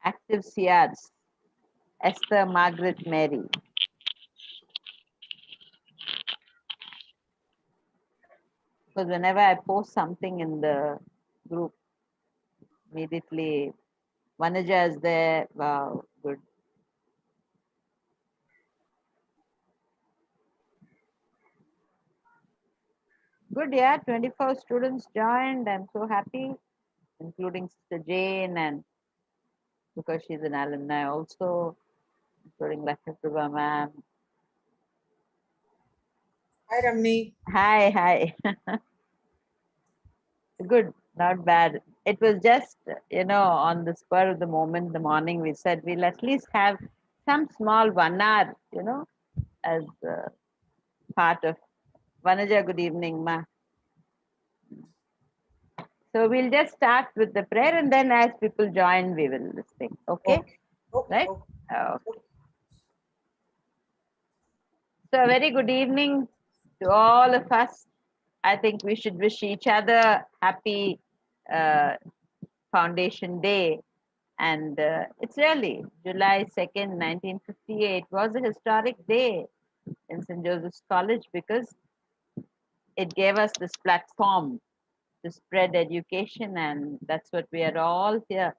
active CRs, Esther, Margaret, Mary. Because whenever I post something in the group, immediately Vanaja is there. Wow, good. Good, yeah. 24 students joined. I'm so happy, including Sister Jane, and because she's an alumni also, including Lakshmi ma'am. Hi, Ramni. Hi. Good, not bad. It was just, on the spur of the moment, the morning, we said we'll at least have some small 1 hour, as part of Vanaja. Good evening, ma. So we'll just start with the prayer, and then as people join, we will listen. Okay? Right? Okay. So a very good evening to all of us. I think we should wish each other happy Foundation Day. And it's really July 2nd, 1958 was a historic day in St. Joseph's College because it gave us this platform to spread education, and that's what we are all here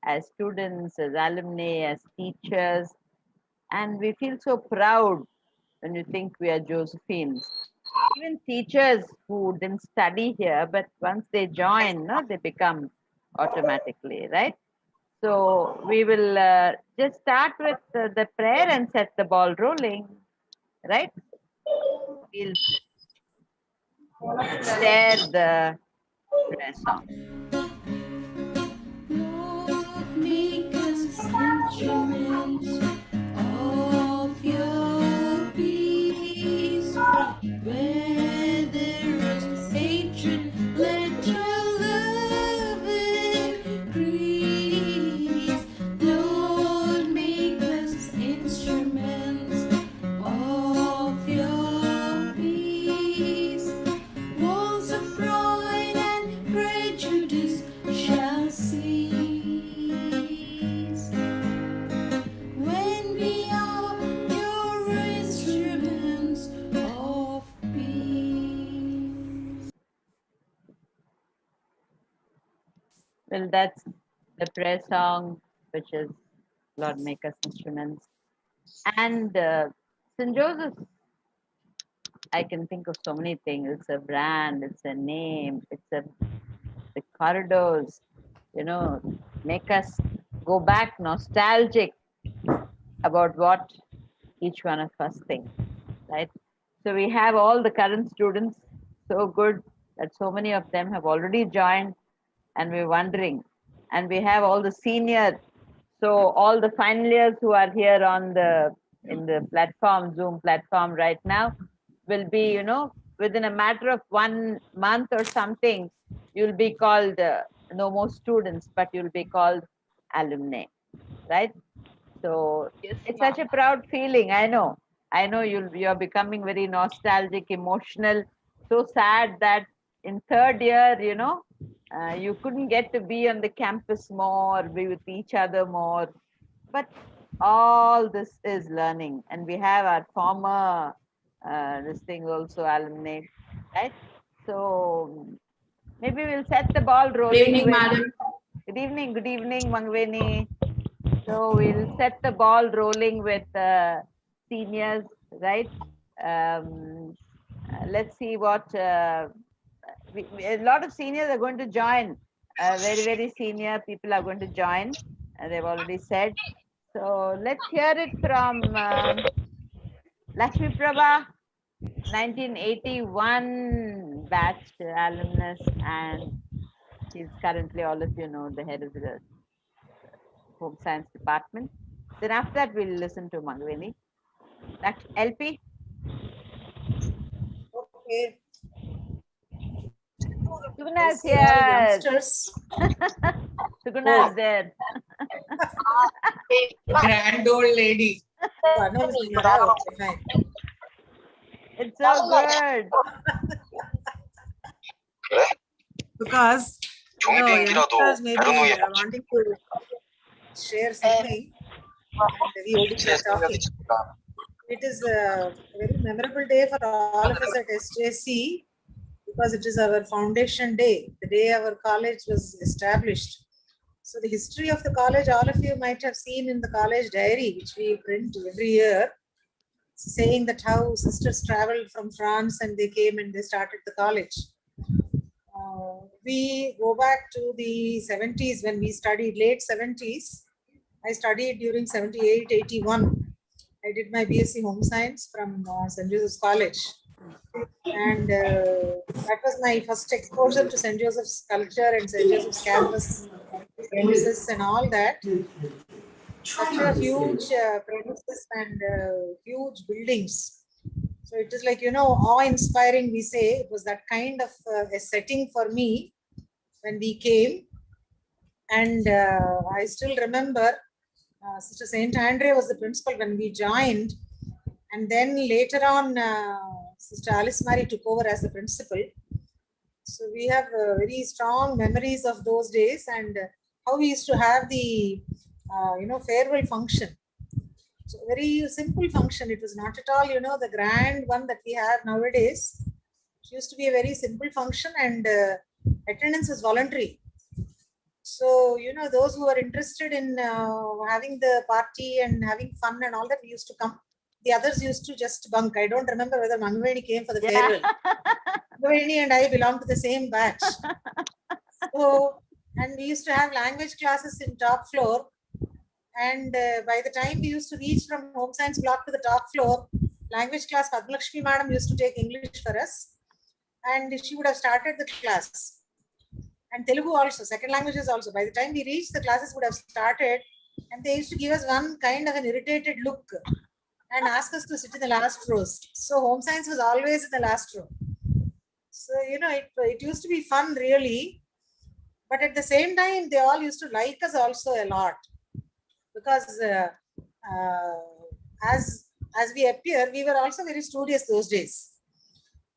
as students, as alumni, as teachers. And we feel so proud when you think we are Josephines. Even teachers who didn't study here, but once they join, no, they become automatically, right? So we will just start with the prayer and set the ball rolling, right? We'll share the prayer song. Lord, make us instruments of your peace. Where there is hatred, let your love increase. Lord, make us instruments of your peace. Walls of pride and prejudice shall cease when we are your instruments of peace. Well, that's the prayer song, which is Lord, make us instruments. And St. Joseph's, I can think of so many things. It's a brand, it's a name, the corridors, make us go back nostalgic about what each one of us think, right? So we have all the current students, so good that so many of them have already joined, and we're wondering. And we have all the seniors, so all the final years who are here in the platform, Zoom platform right now, will be, within a matter of 1 month or something, you'll be called no more students, but you'll be called alumni, right? So it's such a proud feeling. I know you're becoming very nostalgic, emotional, so sad that in third year, you couldn't get to be on the campus more, be with each other more. But all this is learning, and we have our former this thing also alumni, right? So maybe we'll set the ball rolling. Good evening, madam. Good evening, Mangveni. So we'll set the ball rolling with seniors, right? Let's see what a lot of seniors are going to join. Very, very senior people are going to join. They've already said. So let's hear it from Lakshmi Prabha, 1981 batch alumnus, and she's currently, all of you know, the head of the Home Science Department. Then after that, we'll listen to Mangveni. LP? Okay. Suguna is I see all here. youngsters. Suguna is there. Grand old lady. Anam is here. Okay, fine. It's so good. because youngsters may be wanting to share something and we oldies are talking. It is a very memorable day for all of us at SJC because it is our foundation day, the day our college was established. So the history of the college, all of you might have seen in the college diary, which we print every year, saying that how sisters traveled from France and they came and they started the college. We go back to the 70s when we studied, late 70s. I studied during 78, 81. I did my BSc Home Science from St. Joseph's College. And that was my first exposure to St. Joseph's culture and St. Joseph's campus, premises and all that. Such a huge premises and huge buildings. So it is like, awe-inspiring, we say. It was that kind of a setting for me when we came. And I still remember Sister St. Andre was the principal when we joined. And then later on, Sister Alice Mary took over as the principal. So we have very strong memories of those days and how we used to have the, farewell function. So very simple function. It was not at all, the grand one that we have nowadays. It used to be a very simple function and attendance was voluntary. So, those who are interested in having the party and having fun and all that, we used to come. The others used to just bunk. I don't remember whether Mangaveni came for the farewell. Mangaveni and I belong to the same batch. So, and we used to have language classes in top floor. And by the time we used to reach from home science block to the top floor, language class, Padmalakshmi madam used to take English for us. And she would have started the class. And Telugu also, second languages also. By the time we reached, the classes would have started. And they used to give us one kind of an irritated look and ask us to sit in the last rows. So home science was always in the last row. So, it used to be fun really. But at the same time, they all used to like us also a lot. Because as we appear, we were also very studious those days.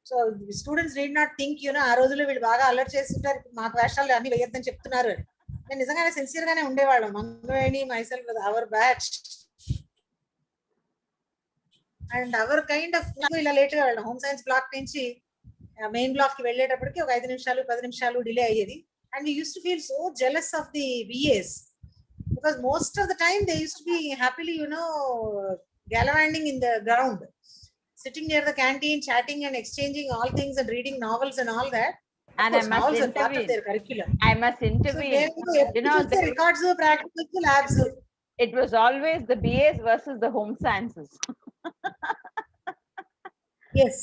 So students need not think, ఆ రోజుల్లో వీళ్ళు బాగా alert చేస్తుంటారు, మాకు వేషాలు అన్ని వేయొద్దని చెప్తున్నారు అని. నేను నిజంగానే సిన్సియర్ గానే ఉండేవాళ్ళం. Mangaveni, myself, our batch and our kind of ఇలా లేట్ గా వెళ్ళడం. హోమ్ సైన్స్ బ్లాక్ నుంచి మెయిన్ బ్లాక్ కి వెళ్ళేటప్పటికి ఒక 5 నిమిషాలు 10 నిమిషాలు డిలే అయ్యేది. And we use to feel so jealous of the VS because most of the time they used to be happily, gallivanting in the ground, sitting near the canteen, chatting and exchanging all things and reading novels and all that. And I must novels are part of intervene. their curriculum. I must intervene. The records, practicals, labs. It was always the BAs versus the home sciences. Yes,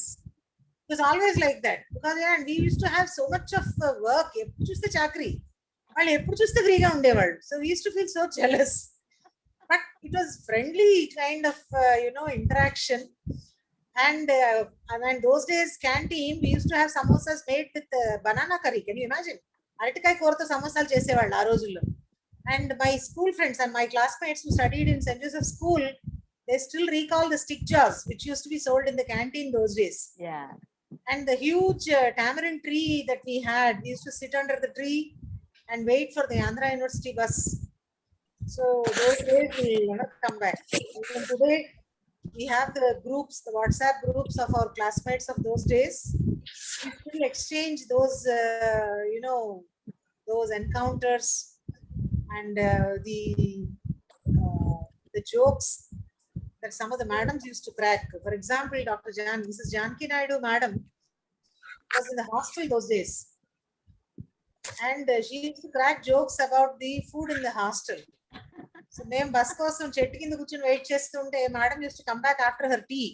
it was always like that because we used to have so much of work. Just the chakri. వాళ్ళు ఎప్పుడు చూస్తే ఫ్రీగా ఉండేవాళ్ళు. So we use to feel so jealous. But it was friendly kind of interaction. And those days canteen we use to have samosas made with banana curry. Can you imagine? అరటికాయ కూరతో సమోసాలు చేసేవాళ్ళు ఆ రోజుల్లో. And my school friends and my classmates who studied in Saint Joseph school, they still recall the stick jars which used to be sold in the canteen those days. Yeah. And the huge tamarind tree that we had, we used to sit under the tree and wait for the Andhra University bus. So those days will never come back. Even today, we have the groups, the WhatsApp groups of our classmates of those days. We still exchange those, those encounters and the jokes that some of the madams used to crack. For example, Mrs. Janki Naidu madam was in the hostel those days. And she used to crack jokes about the food in the hostel. So మేము bus కోసం చెట్టు కింద కూర్చొని wait చేస్తుంటే madam used to come back after her tea.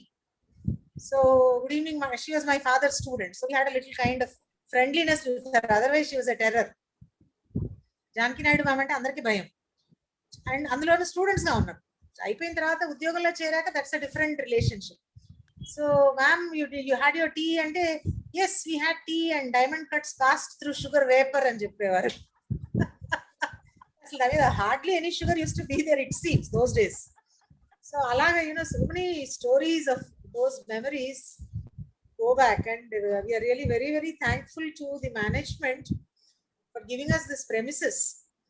So good evening, she was my father's student. So we had a little kind of friendliness with her. Otherwise she was a terror. Janaki Naidu ma'am అంటే అందరికీ భయం. And అందులో students గా ఉన్నారు. అయిపోయిన తర్వాత ఉద్యోగంలో చేరాక that's a different relationship. So ma'am you had your tea అంటే yes we had tea and diamond cuts passed through sugar vapour అని చెప్పేవారు. అసలు దాని మీద hardly any sugar use to be there it seems those days. So అలాగా so many stories of those memories go back and we are really very very thankful to the management for giving us this premises,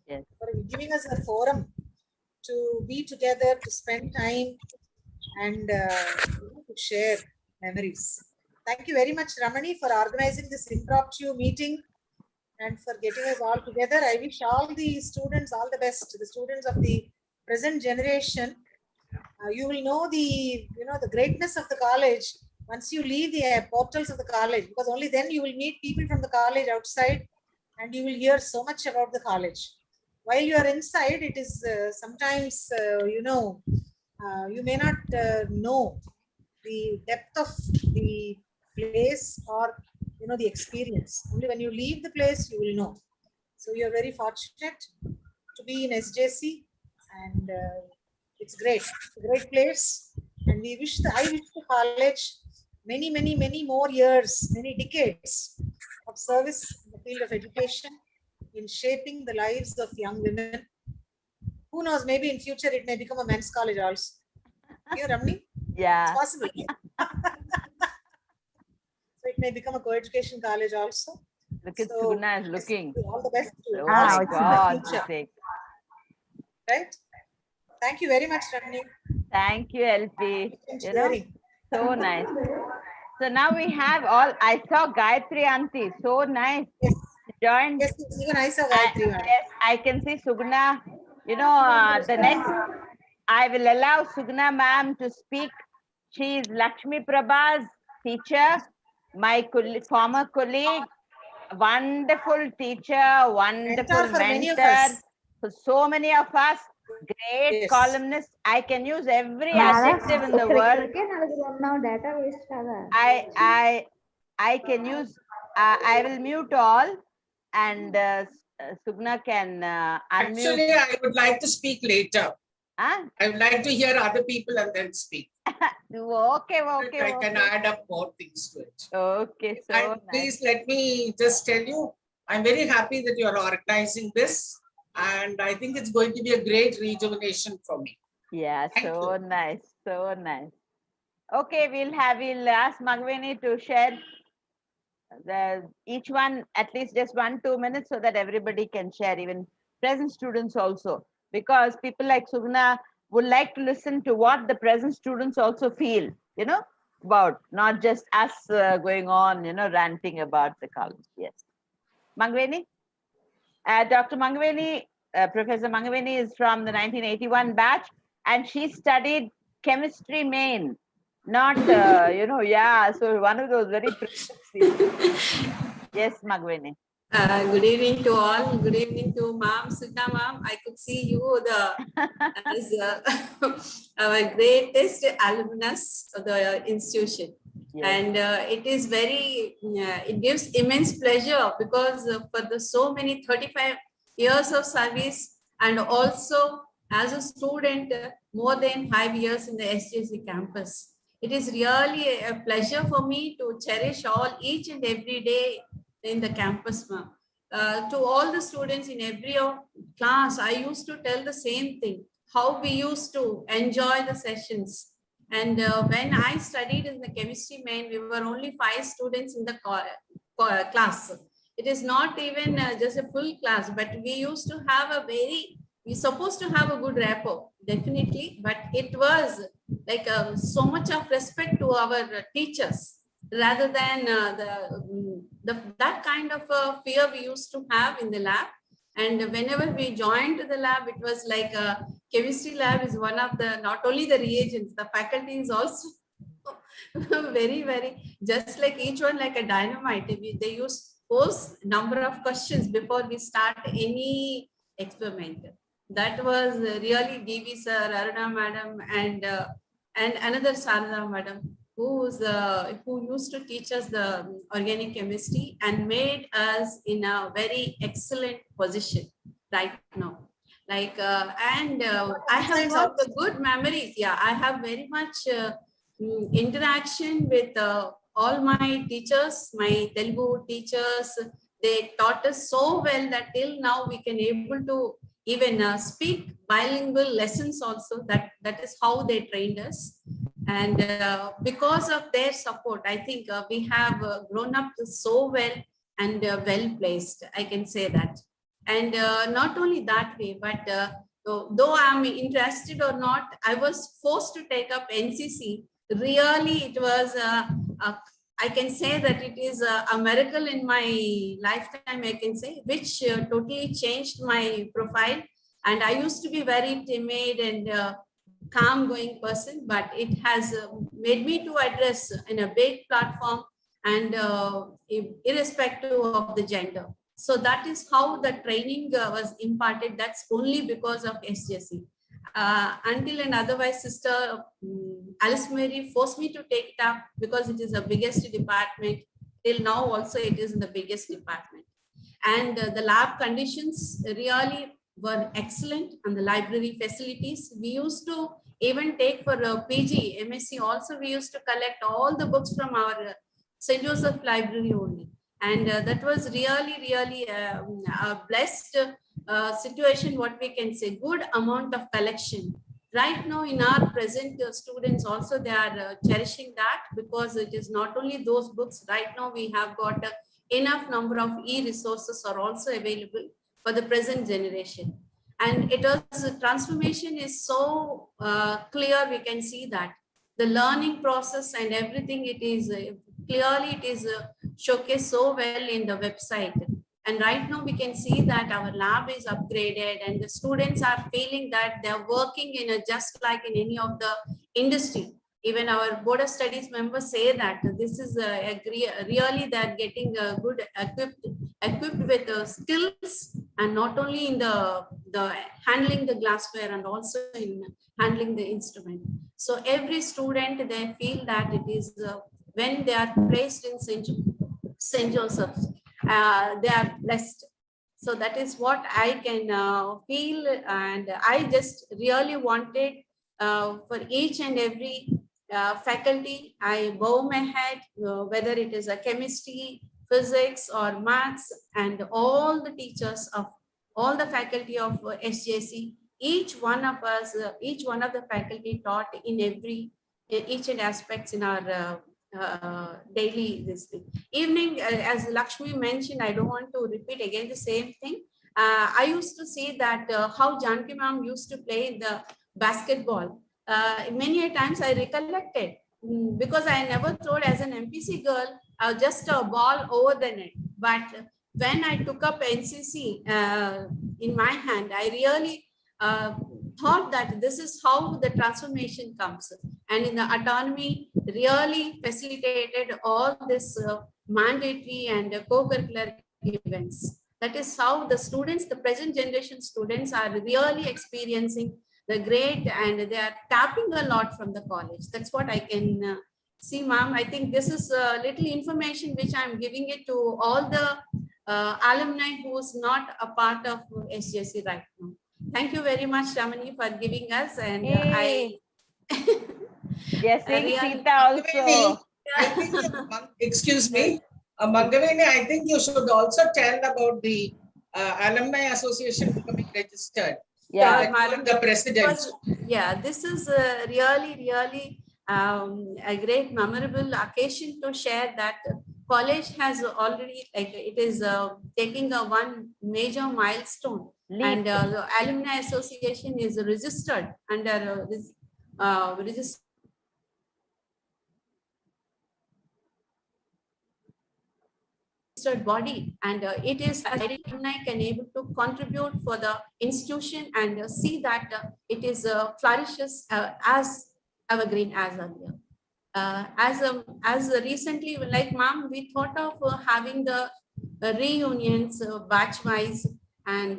Yes. for giving us a forum to be together, to spend time and to share memories. Thank you very much, Ramani, for organizing this impromptu meeting and for getting us all together. I wish all the students all the best, the students of the present generation. You will know the greatness of the college once you leave the portals of the college, because only then you will meet people from the college outside and you will hear so much about the college. While you are inside, it is sometimes, you may not know the depth of the place or the experience. Only when you leave the place you will know. So you are very fortunate to be in SJC, and it's great. It's a great place, and I wish the college many more years, many decades of service in the field of education, in shaping the lives of young women. Who knows? Maybe in future it may become a men's college also. You, Ramni? Yeah. It's possible. So it may become a co-education college also. Look at So, Sugna is looking. all the best to Oh us my in the God's future, sake. right? Thank you very much, Ramni. Thank you, LP. It's You know, sharing. so nice. So now we have all. I saw Gayatri Auntie. So nice. Yes, Joined. yes, even I saw Gayatri. ma'am. Yes, I can see Sugna. You know, the next, I will allow Sugna ma'am to speak. She is Lakshmi Prabha's teacher, my former colleague, wonderful teacher, wonderful Mentor for many of mentor us. for so many of us, great Yes. columnist. I can use every Madam, adjective in the world. ఇక్కడికే నలుగురు ఉన్నాం data waste కదా I can use, I will mute all, and Sugna can unmute. Actually, I would like to speak later. Huh? I would like to hear other people and then speak. Okay. I can add up more things to it. Okay, so And nice. please let me just tell you, I'm very happy that you are organizing this. And I think it's going to be a great rejuvenation for me. Yeah, Thank so you. nice, so nice. Okay, we'll ask Magveni to share each one at least just 1-2 minutes so that everybody can share, even present students also, because people like Sugna would like to listen to what the present students also feel, about, not just us going on, ranting about the college. Yes. Mangveni? Dr. Mangveni, Professor Mangveni is from the 1981 batch, and she studied chemistry main, not, so one of those very precious people. Yes, Mangveni. Good evening to all. Good evening to Ma'am, Sugna Ma'am. I could see you as our greatest alumnus of the institution. Yes. And it is it gives immense pleasure because for the so many 35 years of service, and also as a student, more than 5 years in the SJC campus. It is really a pleasure for me to cherish each and every day in the campus, ma'am. To all the students in every class, I used to tell the same thing, how we used to enjoy the sessions. And when I studied in the chemistry main, we were only 5 students in the class. It is not even just a full class, but we used to have we supposed to have a good rapport, definitely. But it was like so much of respect to our teachers, rather than that kind of fear we used to have in the lab. And whenever we joined the lab, it was like chemistry lab is one of the, not only the reagents, the faculty is also very, just like each one like a dynamite. They use pose number of questions before we start any experiment. That was really DV sir, Aruna madam, and another Sarada madam, who used to teach us the organic chemistry and made us in a very excellent position right now. Like I have got the good memories. Yeah, I have very much interaction with all my teachers, my Telugu teachers. They taught us so well that till now we can able to even speak bilingual lessons also. That is how they trained us. And because of their support, I think we have grown up so well and well placed. I can say that. And not only that way, but though I'm interested or not, I was forced to take up NCC. Really, it was I can say that it is a miracle in my lifetime, I can say, which totally changed my profile. And I used to be very timid and calm going person, but it has made me to address in a big platform and irrespective of the gender. So that is how the training was imparted. That's only because of SJC. Until and otherwise, Sister Alice Mary forced me to take it up because it is the biggest department. Till now also it is in the biggest department. And the lab conditions really were excellent, and the library facilities. We used to even take for PG, MSc also, we used to collect all the books from our St. Joseph Library only. And that was really, really a blessed situation, what we can say, good amount of collection. Right now, in our present students also, they are cherishing that, because it is not only those books. Right now, we have got enough number of e-resources are also available for the present generation. And it was transformation is so clear. We can see that the learning process and everything, it is clearly it is showcased so well in the website. And right now we can see that our lab is upgraded, and the students are feeling that they're working in a just like in any of the industry. Even our board of studies members say that this is really they're getting good equipped with skills, and not only in the handling the glassware and also in handling the instrument. So every student, they feel that it is when they are placed in St. Joseph's, they are blessed. So that is what I can feel, and I just really wanted for each and every faculty, I bow my head, whether it is a chemistry, physics, or maths, and all the teachers of all the faculty of SJC. Each one of us, each one of the faculty taught in every each and aspects in our daily this thing. Evening, as Lakshmi mentioned, I don't want to repeat again the same thing. I used to see that how Janki ma'am used to play the basketball. Many a times I recollected, because I never thrown as an MPC girl, just a ball over the net. But when I took up NCC in my hand, I really thought that this is how the transformation comes. And in the autonomy, really facilitated all this mandatory and co-curricular events. That is how the students, the present generation students, are really experiencing the great, and they are tapping a lot from the college. That's what I can see, ma'am. I think this is a little information which I'm giving it to all the alumni who's not a part of SJC right now. Thank you very much, Ramani, for giving us. And Hey. They are saying really- Sita also. I think, excuse me, Mangavini, I think you should also tell about the Alumni Association becoming registered. Yeah. Sure, madam. The president. Because, yeah, this is really a great memorable occasion to share that college has already, like, it is taking a one major milestone. Leap. And the Alumni Association is registered under this registered body, and it is as alumni can able to contribute for the institution and see that it is flourishes as evergreen as earlier. As recently, like ma'am, we thought of having the reunions batch wise, and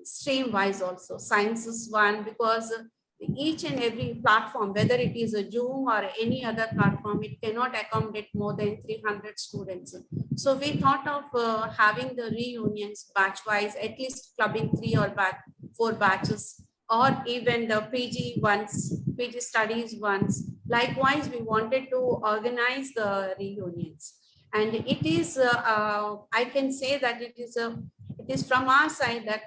stream wise also, sciences one, because each and every platform, whether it is a Zoom or any other platform, it cannot accommodate more than 300 students. So we thought of having the reunions batch wise, at least clubbing 3 or 4 batches, or even the PG ones, PG studies ones. Likewise, we wanted to organize the reunions. And it is, I can say that it is from our side that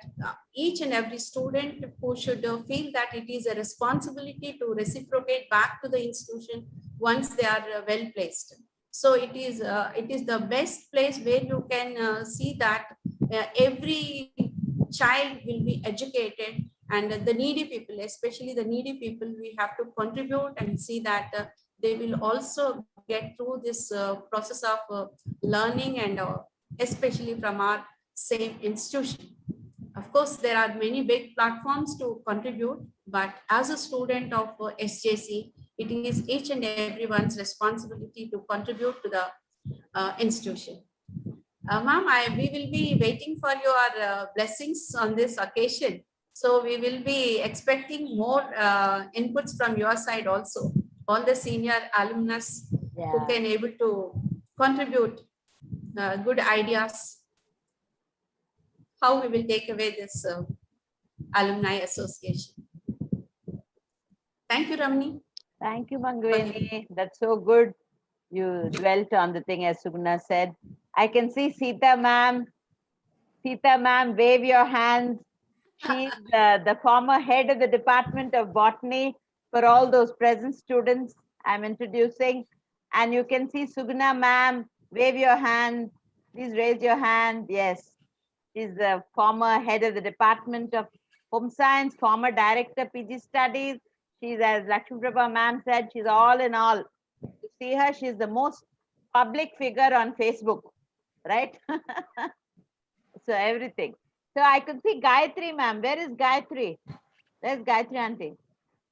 each and every student who should feel that it is a responsibility to reciprocate back to the institution once they are well placed. So it is the best place where you can see that every child will be educated, and the needy people, especially the needy people, we have to contribute and see that they will also get through this process of learning, and especially from our same institution. Of course, there are many big platforms to contribute, but as a student of SJC, it is each and everyone's responsibility to contribute to the institution. Ma'am, we will be waiting for your blessings on this occasion. So we will be expecting more inputs from your side also. All the senior alumnus who can able to contribute good ideas, how we will take away this alumni association. Thank you, Ramani. Thank you, Mangaveni. That's so good. You dwelt on the thing, as Sugna said. I can see Sita ma'am. Sita ma'am, wave your hands. She's the former head of the Department of Botany for all those present students I'm introducing. And you can see Sugna ma'am, wave your hand. Please raise your hand. Yes. She's the former head of the Department of Home Science, former director PG Studies. She's, as Lakshmi Prabha ma'am said, she's all in all. You see her, she's the most public figure on Facebook, right? So everything. So I could see Gayatri ma'am. Where is Gayatri? There's Gayatri auntie.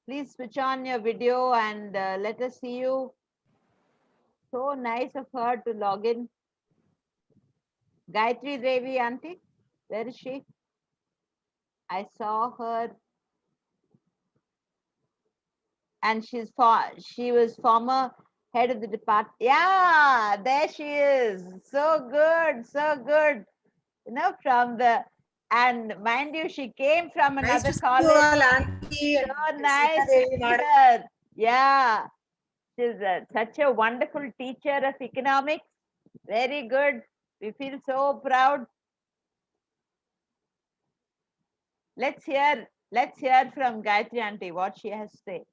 Please switch on your video and let us see you. So nice of her to log in. Gayatri Devi auntie, where is she? I saw her. And she was former head of the department. Yeah, there she is. So good, so good. You know, from the, and mind you, she came from Nice another to see you college. all, Auntie. So nice to Devi see madam. her. Yeah, she's such a wonderful teacher of economics. Very good. We feel so proud. Let's hear from Gayatri auntie what she has to say.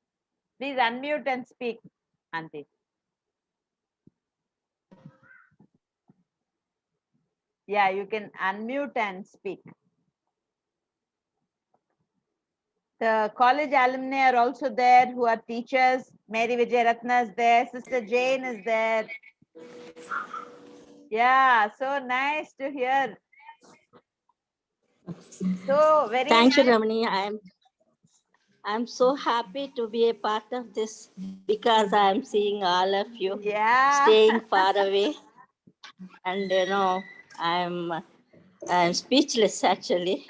Please unmute and speak, auntie. Yeah, you can unmute and speak. The college alumni are also there who are teachers. Mary Vijayaratna is there. Sister Jane is there. Yeah, so nice to hear. So very Thank you, nice. Ramani. I'm so happy to be a part of this because I'm seeing all of you Yeah. staying far away, and I'm speechless actually.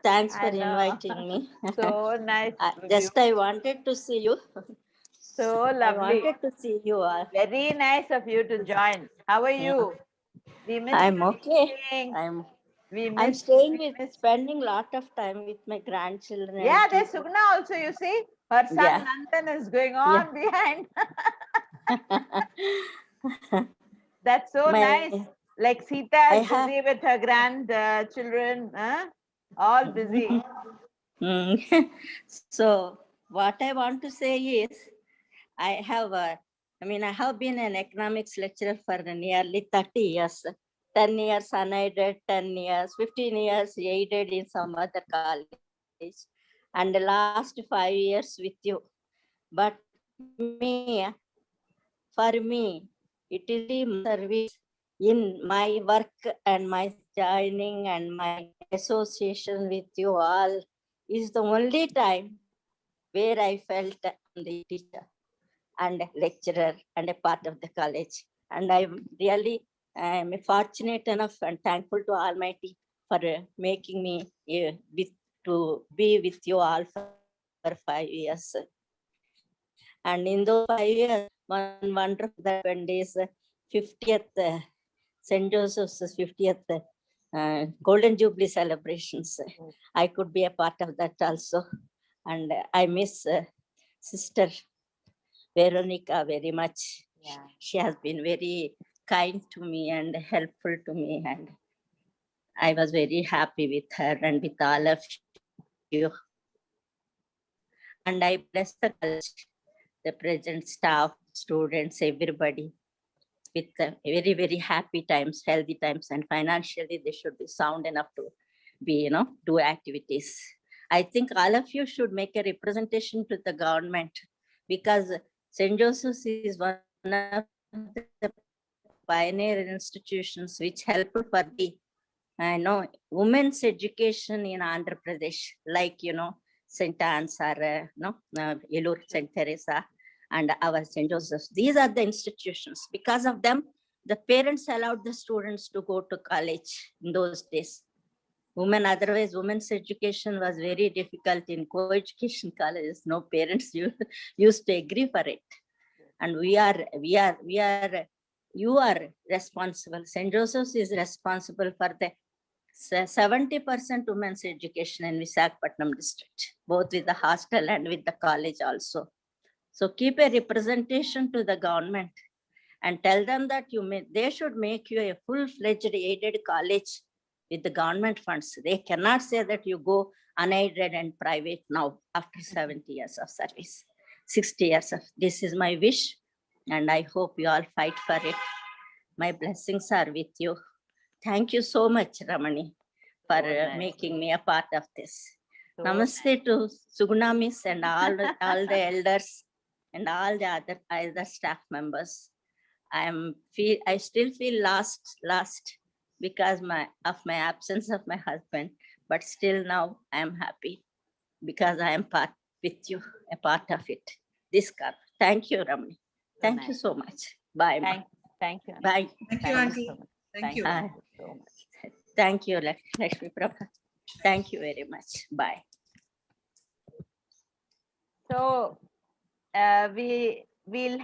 Thanks for I know. inviting me. So nice. I wanted to see you. So I lovely. wanted to see you all. Very nice of you to join. How are you? We missed I'm you okay. meeting. We I'm missed. spending a lot of time with my grandchildren. Yeah, and there's people. Sugna also, you see. Her son Yeah. Nandan is going on behind. That's so nice. Like Sita is busy with her grandchildren. All busy. So what I want to say is, I have been an economics lecturer for nearly 30 years. 10 years unaided, 10 years, 15 years aided in some other college, and the last 5 years with you. But for me, it is really my service in my work and my joining and my association with you all is the only time where I felt I'm the teacher and a lecturer and a part of the college. And I'm fortunate enough and thankful to Almighty for making me to be with you all for 5 years. And in those 5 years, one wonderful that happened is 50th St. Joseph's 50th Golden Jubilee celebrations. I could be a part of that also. And I miss Sister Veronica very much. Yeah. She has been very kind to me and helpful to me. And I was very happy with her and with all of you. And I bless the college, the present staff, students, everybody. with very, very happy times, healthy times, and financially they should be sound enough to be, do activities. I think all of you should make a representation to the government, because St. Joseph's is one of the pioneer institutions which helped for the women's education in Andhra Pradesh, like, St. Anne's or Elur, St. Teresa, and our St. Joseph's. These are the institutions. Because of them, the parents allowed the students to go to college in those days. Otherwise, women's education was very difficult in co-education colleges. No parents used to agree for it. And you are responsible. St. Joseph's is responsible for the 70% women's education in Visakhapatnam district, both with the hostel and with the college also. So keep a representation to the government and tell them that they should make you a full-fledged aided college with the government funds. They cannot say that you go unaided and private now after 70 years of service, 60 years of. This is my wish, and I hope you all fight for it. My blessings are with you. Thank you so much, Ramani, for making me a part of this. So Namaste to Suguna Miss and all the elders and all the other staff members. I still feel lost because of my absence of my husband, but still now I am happy because I am part with you, a part of it. This cup. Thank you, Ramani. Thank you so much. Bye. Thank you. Bye. Thank you, Auntie. Thank you. Thank you so much. Thank you, Lakshmi Prabha. Thank you very much. Bye. So we'll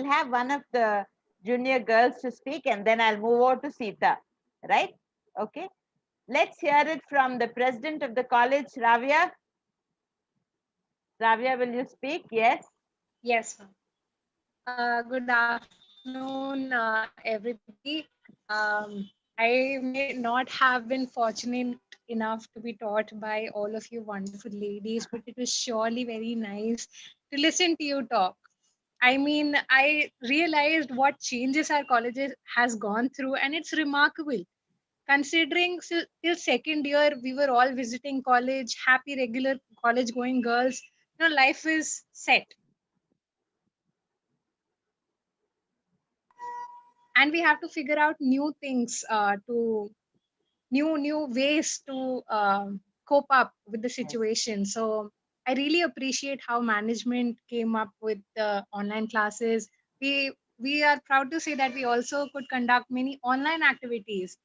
have one of the junior girls to speak, and then I'll move over to Sita, right? Okay. Let's hear it from the president of the college, Ravya. Ravya, will you speak? Yes. Yes, ma'am. Good afternoon, everybody. I may not have been fortunate enough to be taught by all of you wonderful ladies, but it was surely very nice to listen to you talk. I mean, I realized what changes our colleges has gone through, and it's remarkable. Considering till second year, we were all visiting college, happy, regular college going girls. Life is set. And we have to figure out new things to new ways to cope up with the situation. So I really appreciate how management came up with the online classes. We are proud to say that we also could conduct many online activities.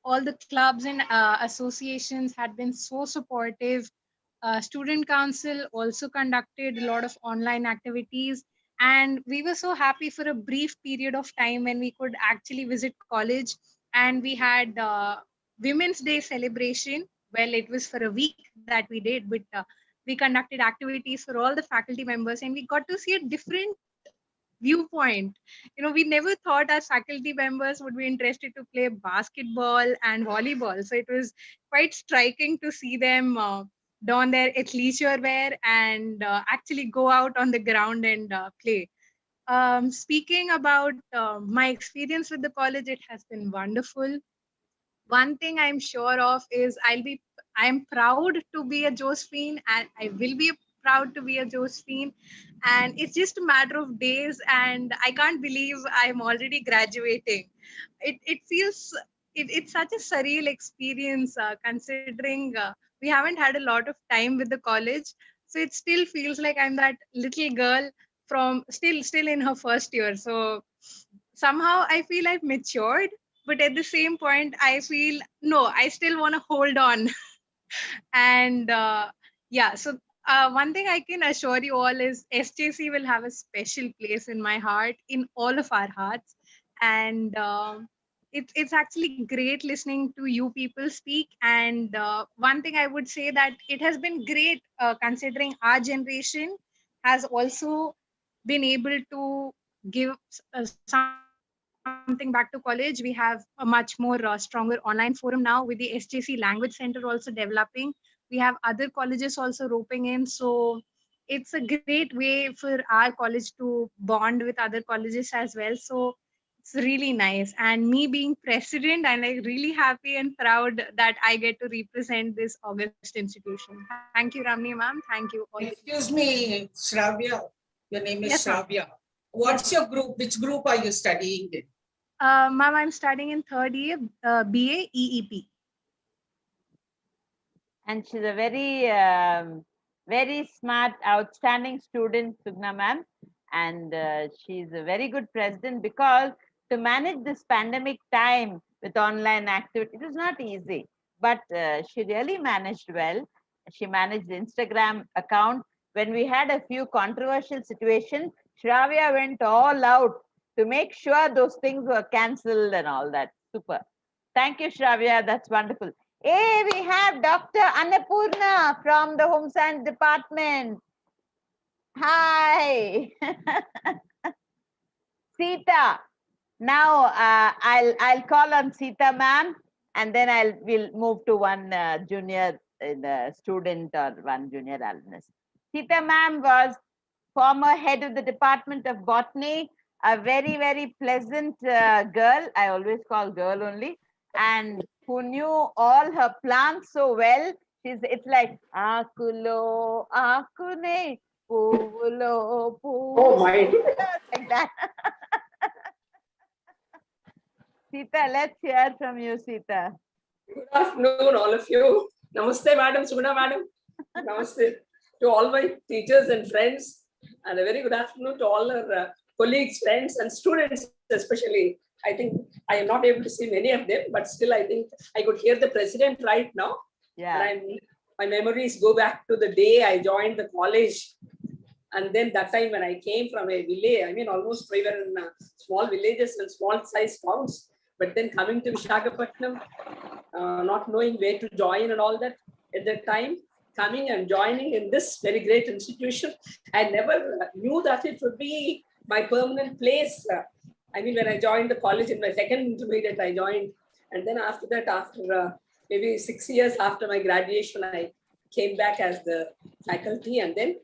All the clubs and associations had been so supportive. Student council also conducted a lot of online activities, and we were so happy for a brief period of time when we could actually visit college. And we had Women's Day celebration. Well, it was for a week that we did, but we conducted activities for all the faculty members, and we got to see a different viewpoint. We never thought our faculty members would be interested to play basketball and volleyball. So it was quite striking to see them don their athleisure wear and actually go out on the ground and play. Speaking about my experience with the college, it has been wonderful. One thing I'm sure of is I'm proud to be a Josephine, and I will be proud to be a Josephine. And it's just a matter of days, and I can't believe I'm already graduating. It feels it's such a surreal experience, considering we haven't had a lot of time with the college. So it still feels like I'm that little girl from still in her first year. So somehow I feel I've matured, but at the same point I feel no, I still want to hold on. And yeah, so one thing I can assure you all is SJC will have a special place in my heart, in all of our hearts. And it's actually great listening to you people speak. And one thing I would say that it has been great, considering our generation has also been able to give something back to college. We have a much more stronger online forum now, with the SJC Language Center also developing. We have other colleges also roping in. So it's a great way for our college to bond with other colleges as well. So it's It's really nice. And me being president, I'm like really happy and proud that I get to represent this August institution. Thank you, Ramni ma'am. Thank you all. Excuse me, Shravya. Your name is Yes, ma'am. Shravya. What's your group? Which group are you studying in? Ma'am, I'm studying in third year BA EEP. And she's a very smart, outstanding student, Sugna ma'am. And she's a very good president because to manage this pandemic time with online activity, it was not easy. But she really managed well. She managed the Instagram account. When we had a few controversial situations, Shravya went all out to make sure those things were cancelled and all that. Super. Thank you, Shravya. That's wonderful. Hey, we have Dr. Annapurna from the Home Science Department. Hi. Sita. Now I'll call on Sita ma'am, and then we'll move to one junior student or one junior alumnus. Sita ma'am was former head of the Department of Botany, a very pleasant girl. I always call girl only, and who knew all her plants so well. It's like Akulo, Akune, Puvulo, Oh my. like that. Sita, let's hear from you, Sita. Good afternoon, all of you. Namaste, Madam Sugna, Madam. Namaste to all my teachers and friends, and a very good afternoon to all our colleagues, friends, and students, especially. I think I am not able to see many of them, but still, I think I could hear the president right now. Yeah. And my memories go back to the day I joined the college. And then that time when I came from a village, I mean, almost we were in small villages and small size towns. But then coming to Visakhapatnam, not knowing where to join and all that, at that time, coming and joining in this very great institution, I never knew that it would be my permanent place. I mean, when I joined the college in my second intermediate, I joined. And then after that, after maybe 6 years after my graduation, I came back as the faculty. And then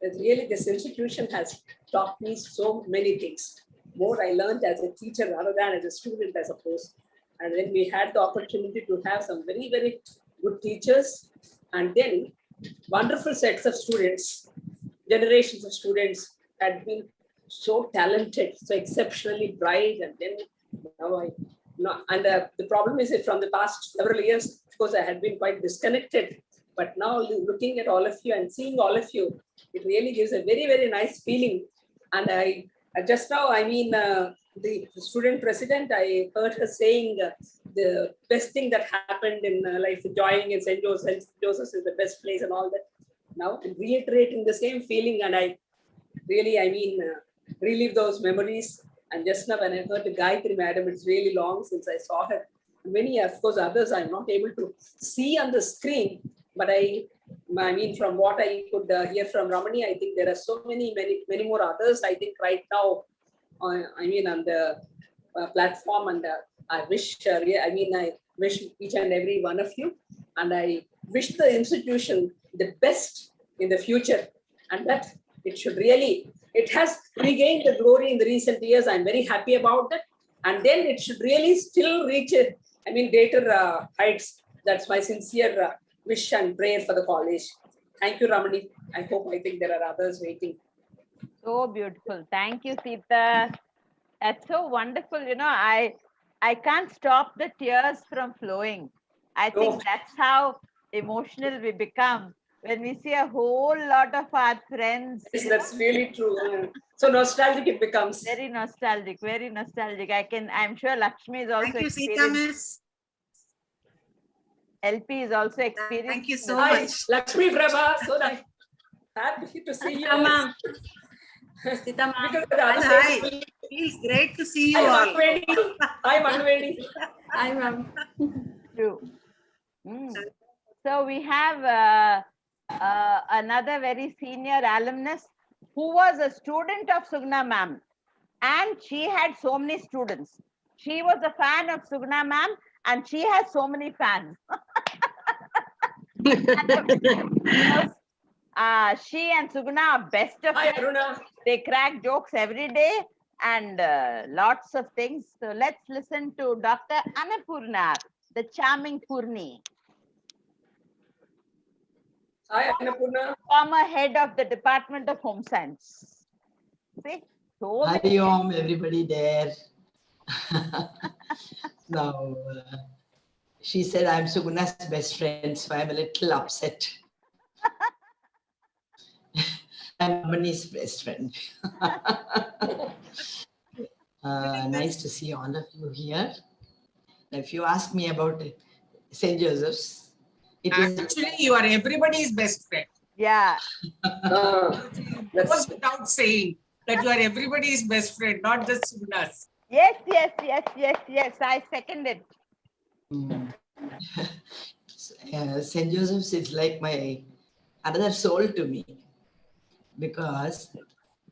really this institution has taught me so many things. More I learned as a teacher rather than as a student, I suppose. And then we had the opportunity to have some very good teachers, and then wonderful sets of students, generations of students had been so talented, so exceptionally bright. And then the problem is that from the past several years, of course, I had been quite disconnected. But now looking at all of you and seeing all of you, it really gives a very nice feeling. And I just now, I mean, the student president, I heard her saying the best thing that happened in life, joining in St. Joseph's is the best place and all that. Now reiterating the same feeling, and I really, I mean, relive those memories. And just now when I heard the Gayatri madam, it's really long since I saw her. Many, of course, others I'm not able to see on the screen, but I mean, from what I could hear from Ramani, I think there are so many more others, I think, right now, I mean, on the platform. And I wish, I wish each and every one of you, and I wish the institution the best in the future, and that it should really, it has regained the glory in the recent years. I'm very happy about that. And then it should really still reach, greater heights. That's my sincere wish and prayer for the college. Thank you, Ramani. I think there are others waiting. So beautiful. Thank you, Sita. That's so wonderful. I can't stop the tears from flowing. I think that's how emotional we become when we see a whole lot of our friends. Yes, that's really true. So nostalgic it becomes. Very nostalgic, very nostalgic. I'm sure Lakshmi is also Thank you, Sita miss. LP is also experienced. Thank you so much. Lakshmi Prabha, so nice. Happy to see you. Ma'am. Sita ma'am. Hi. Feels great to see you all. Hi, Manvedi. Hi, ma'am. True. So we have another very senior alumnus who was a student of Sugna ma'am, and she had so many students. She was a fan of Sugna ma'am, and she has so many fans. She and Sugna are best of friends. They crack jokes every day, and lots of things. So let's listen to Dr. Annapurna, the charming Purni, Hi, Annapurna. former head of the Department of Home Science. See, so many Hari Om, everybody there. Now, she said I'm Suguna's best friend, so I'm a little upset. I'm Ramani's best friend. Nice to see all of you here. If you ask me about St. Joseph's, it is Actually, you are everybody's best friend. Yeah. It goes without saying that you are everybody's best friend, not just Suguna's. Yes, yes, yes, yes, yes. I second it. St. Joseph's is like my another soul to me because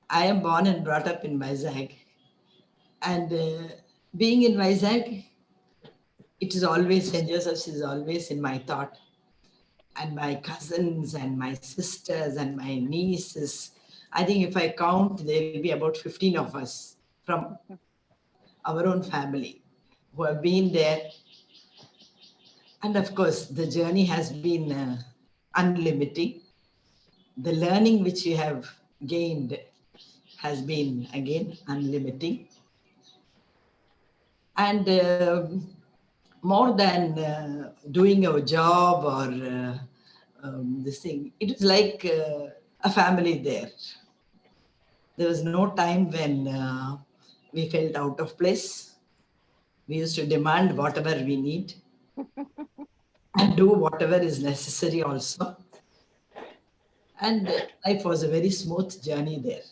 I am born and brought up in Vizag, and being in Vizag, it is always St. Joseph's is always in my thought, and my cousins and my sisters and my nieces. I think if I count, there will be about 15 of us from our own family who have been there. And of course, the journey has been unlimited. The learning which we have gained has been again unlimited. And more than doing our job or this thing, it is like a family there. There was no time when we felt out of place. We used to demand whatever we need and do whatever is necessary also. And life was a very smooth journey there.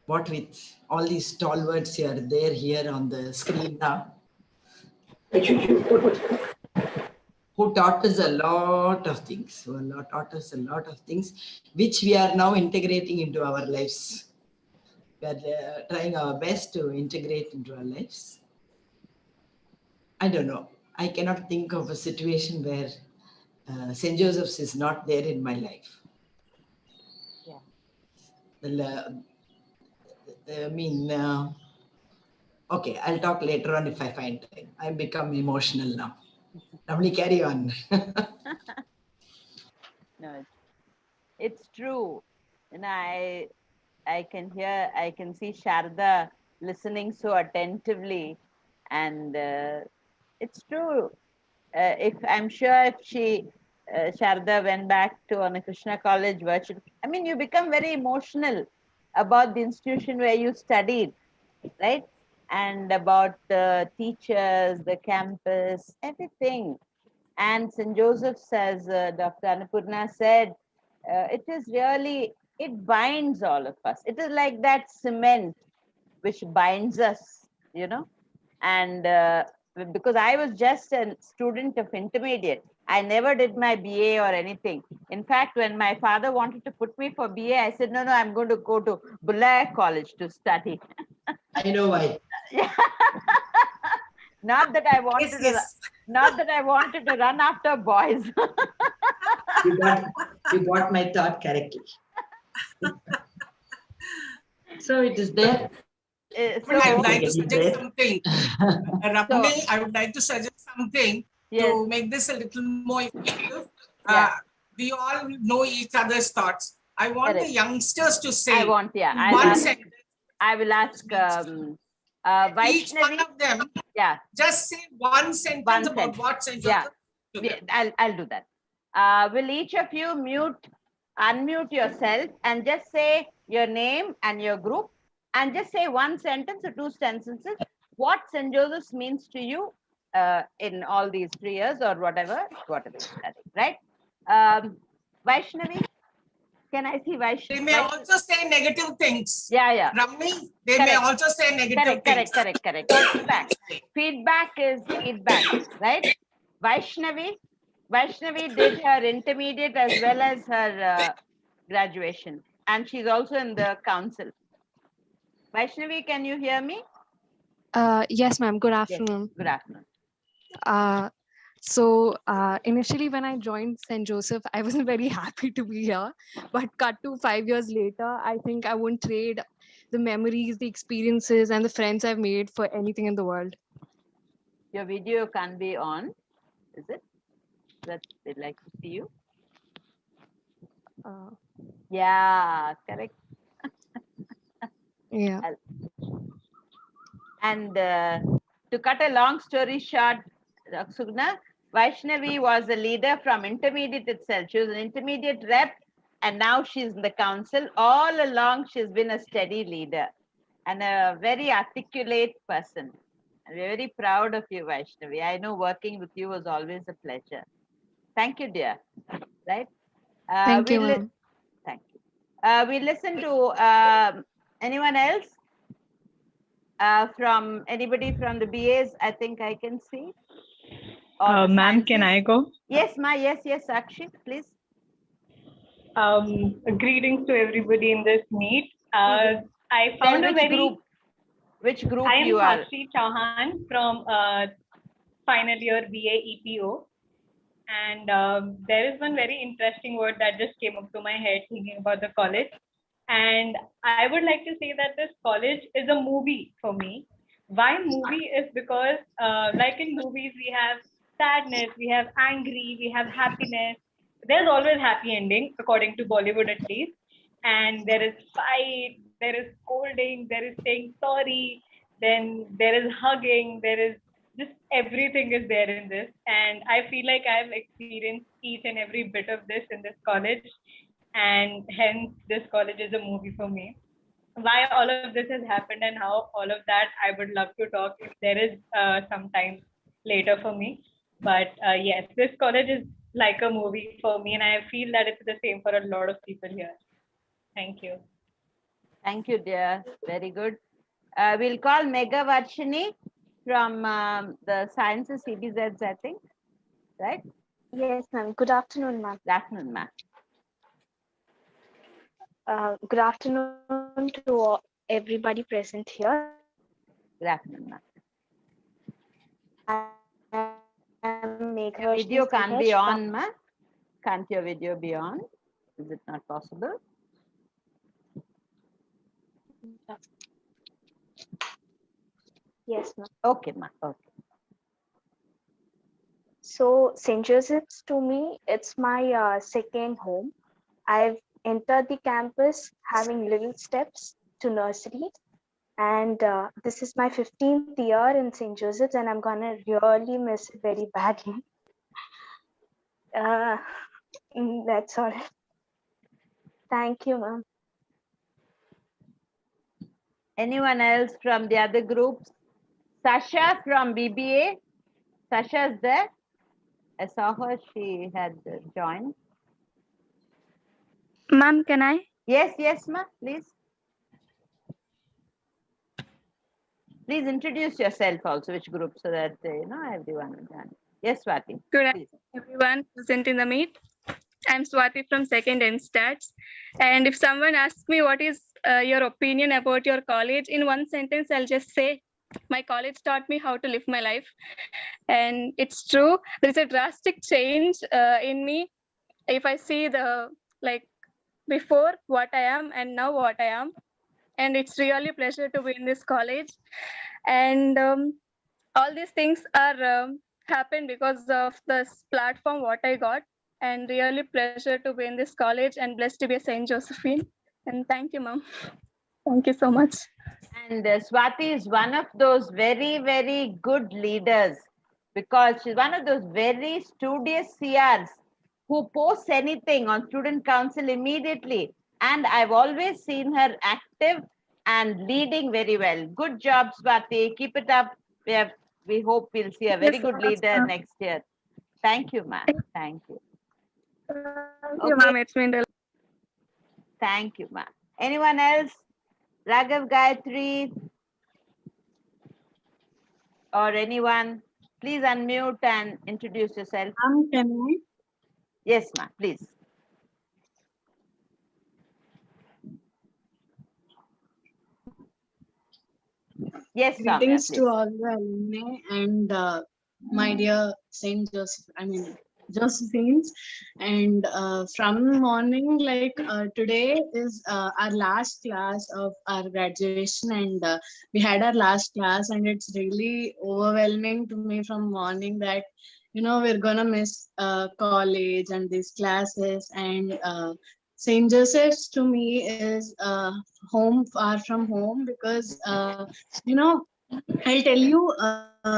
What with all these stalwarts here, they're here on the screen now, who taught us a lot of things, taught us a lot of things, which we are now integrating into our lives. We are trying our best to integrate into our lives. I don't know. I cannot think of a situation where St. Joseph's is not there in my life. Yeah. I mean, okay, I'll talk later on if I find time. I've become emotional now. Lovely, carry on. No, it's true. And I can hear, I can see Sharda listening so attentively, and it's true. If I'm sure if Sharda went back to Krishna College virtual, I mean, you become very emotional about the institution where you studied, right? And about the teachers, the campus, everything. And St. Joseph's, as Dr. Annapurna said, it is really, it binds all of us. It is like that cement which binds us, you know. And because I was just a student of intermediate, I never did my BA or anything. In fact, when my father wanted to put me for BA, I said, no, I'm going to go to Bulaya College to study. I know why. Not that I wanted not that I wanted to run after boys. You got my thought correctly. So it is there. I would like to suggest something. Ramani, I would like to suggest something to make this a little more effective. We all know each other's thoughts. I want the youngsters to say one sentence. I will ask each one of them. Just say one sentence about what St. Joseph. I'll do that. Will each of you unmute yourself and just say your name and your group, and just say one sentence or two sentences what St. Joseph's means to you in all these 3 years or whatever you study, right? Vaishnavi, can I see Vaishnavi? They may also say negative things. Yeah. Ramani, they may also say negative things. Correct. Feedback is feedback, right? Vaishnavi did her intermediate as well as her graduation, and she's also in the council. Vaishnavi, can you hear me? Yes, ma'am. Good afternoon. Yes. Good afternoon. So initially when I joined St. Joseph, I wasn't very happy to be here, but cut to 5 years later, I think I won't trade the memories, the experiences, and the friends I've made for anything in the world. Your video can't be on, is it? That they'd like to see you. Yeah, correct. Yeah. And to cut a long story short, Sugna, Vaishnavi was a leader from intermediate itself. She was an intermediate rep, and now she's in the council. All along, she's been a steady leader and a very articulate person. And we're very proud of you, Vaishnavi. I know working with you was always a pleasure. Thank you, dear. Right? Thank you, ma'am. Thank you. We listen to anyone else from anybody from the BAs. I think I can see. Ma'am, can I go? Yes, ma. Yes, Sakshi, please. Greetings to everybody in this meet. I found Tell a very which group I am you are. Sakshi Chauhan from final year BA EPO, and there is one very interesting word that just came up to my head thinking about the college. And I would like to say that this college is a movie for me. Why movie is because like in movies, we have sadness, we have angry, we have happiness. There's always happy ending, according to Bollywood at least. And there is fight, there is scolding, there is saying sorry, then there is hugging, there is just everything is there in this. And I feel like I've experienced each and every bit of this in this college. And hence this college is a movie for me. Why all of this has happened and how all of that, I would love to talk if there is some time later for me. But yes, this college is like a movie for me, and I feel that it's the same for a lot of people here. Thank you. Thank you, dear. Very good. We'll call Mega Varshini from the Sciences CBZs, I think, right? Yes, ma'am. Good afternoon, ma'am. Good afternoon, ma'am. Good afternoon to everybody present here. Good afternoon, ma'am. I'm Megha Your video Varshini can't be CH on, ma'am. Can't your video be on? Is it not possible? Yes, ma'am. Okay, ma'am. Okay. So St. Joseph's to me, it's my second home. I've entered the campus having little steps to nursery. And this is my 15th year in St. Joseph's, and I'm gonna really miss it very badly. That's all. Thank you, ma'am. Anyone else from the other groups? Sasha from BBA. Sasha is there. I saw her. She had joined. Ma'am, can I? Yes, ma'am. Please. Please introduce yourself also, which group, so that everyone will join. Yes, Swati. Good afternoon, everyone present in the meet. I'm Swati from Second Stats. And if someone asks me what is your opinion about your college, in one sentence, I'll just say, my college taught me how to live my life. And it's true. There's a drastic change in me. If I see before what I am and now what I am. And it's really a pleasure to be in this college. And all these things are happened because of this platform what I got, and really pleasure to be in this college and blessed to be a St. Josephine. And thank you, ma'am. Thank you so much. And Swati is one of those very, very good leaders, because she's one of those very studious CRs who posts anything on student council immediately. And I've always seen her active and leading very well. Good job, Swati. Keep it up. We hope we'll see a very good leader next year. Thank you, ma'am. Thank you. Thank you, ma'am. It's been Thank you, ma'am. Anyone else? Raghav, Gayatri, or anyone, please unmute and introduce yourself. Can I? Yes, ma'am, please. Yes, Greetings Soumya, to all the alumni and my dear St. Joseph, Josephine's, and from morning, like today is our last class of our graduation, and we had our last class, and it's really overwhelming to me from morning that we're gonna miss college and these classes, and St. Joseph's to me is home far from home, because you know I'll tell you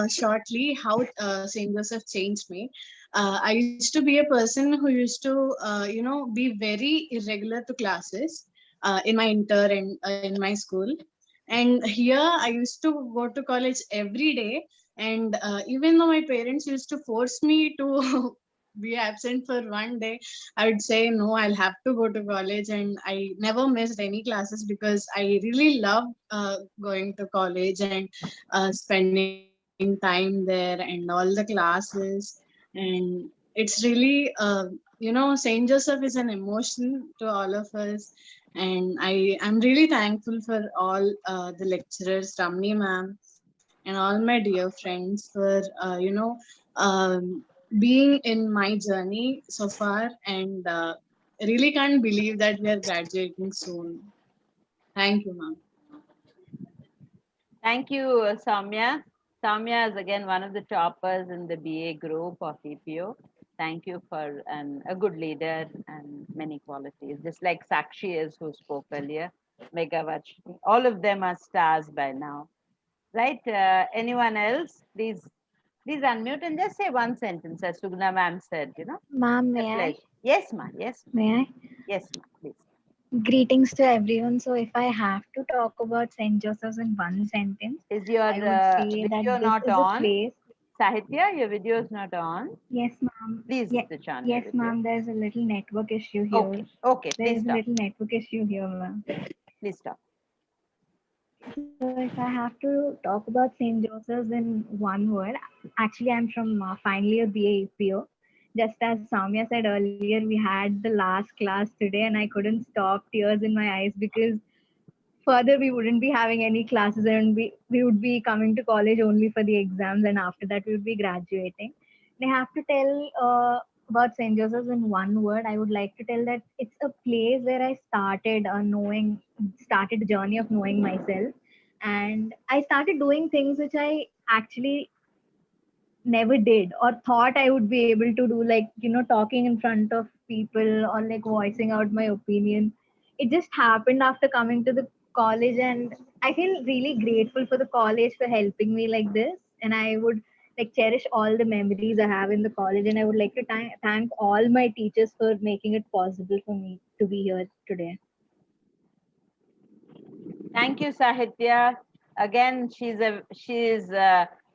shortly how St. Joseph changed me. I used to be a person who used to, be very irregular to classes in my in my school. And here I used to go to college every day. And even though my parents used to force me to be absent for one day, I would say, no, I'll have to go to college. And I never missed any classes because I really love going to college and spending time there and all the classes. And it's really, St. Joseph is an emotion to all of us. And I'm really thankful for all the lecturers, Ramni ma'am, and all my dear friends for, being in my journey so far. And I really can't believe that we are graduating soon. Thank you, ma'am. Thank you, Soumya. Soumya is again one of the toppers in the BA group of EPO. Thank you for a good leader and many qualities, just like Sakshi is who spoke earlier, Megavachni. All of them are stars by now. Right? Anyone else? Please unmute and just say one sentence, as Sugna ma'am said, Ma'am, A may I? pleasure. Yes, ma. Yes. Ma. May I? Yes, ma. Please. Greetings to everyone. So, if I have to talk about St. Joseph's in one sentence, Is your I would say that video this not is a on? place. Sahitya, your video is not on. Yes, ma'am. Please switch on your Yes, video. ma'am. There's a little network issue here. Okay. Okay. There Please is a stop. little network issue here, ma'am. Please stop. So, if I have to talk about St. Joseph's in one word, actually, I'm from final year BA EPO. Just as Soumya said earlier, we had the last class today, and I couldn't stop tears in my eyes because further we wouldn't be having any classes, and we would be coming to college only for the exams, and after that we would be graduating. And I have to tell about St. Joseph's in one word. I would like to tell that it's a place where I started the journey of knowing myself, and I started doing things which I actually never did or thought I would be able to do, like, talking in front of people or like voicing out my opinion. It just happened after coming to the college, and I feel really grateful for the college for helping me like this. And I would like cherish all the memories I have in the college, and I would like to thank all my teachers for making it possible for me to be here today. Thank you, Sahitya. Again, she's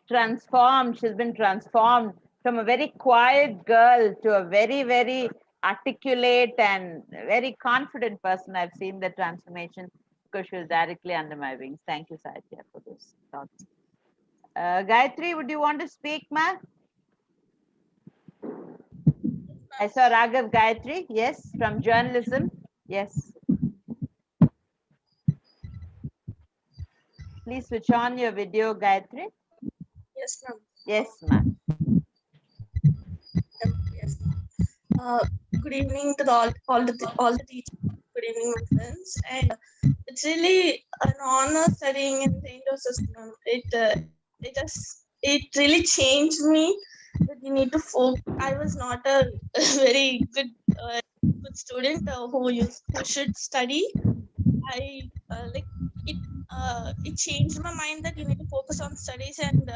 transformed. She's been transformed from a very quiet girl to a very, very articulate and very confident person. I've seen the transformation because she was directly under my wings. Thank you, Sahitya, for those thoughts. Gayatri, would you want to speak, ma? I saw Raghav Gayatri. Yes, from journalism. Yes. Please switch on your video, Gayatri. Yes, ma'am. Yes, ma'am. Yes. Good evening to all the teachers. Good evening, my friends. And it's really an honor studying in St. Joseph's. It really changed me. That you need to focus. I was not a very good student who should study. I like it. It changed my mind that you need to focus on studies, and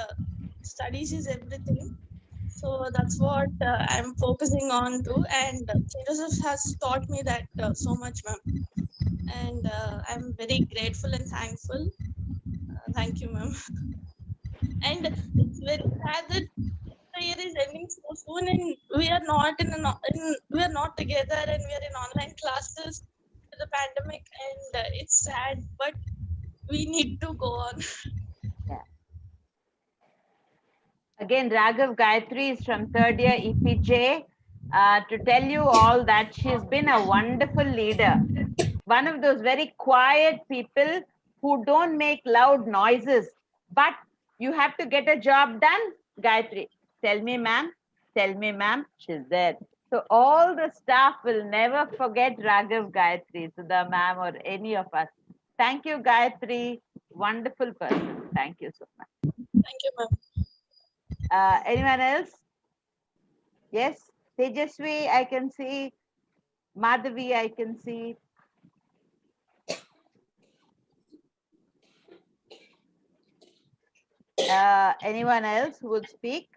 studies is everything. So that's what I'm focusing on too. And St. Joseph has taught me that so much, ma'am. And I'm very grateful and thankful. Thank you, ma'am. And it's very sad that the year is ending so soon, and we are not we are not together, and we are in online classes with the pandemic, and it's sad, but we need to go on. Yeah. Again, Raghav Gayatri is from third year EPJ. To tell you all that she's been a wonderful leader. One of those very quiet people who don't make loud noises, but you have to get a job done. Gayatri, tell me, ma'am, tell me, ma'am. She's there. So all the staff will never forget Raghav, Gayatri, Sudha ma'am, or any of us. Thank you, Gayatri. Wonderful person. Thank you so much. Thank you, ma'am. Anyone else? Yes, Tejasvi, I can see. Madhavi, I can see. Anyone else who would speak?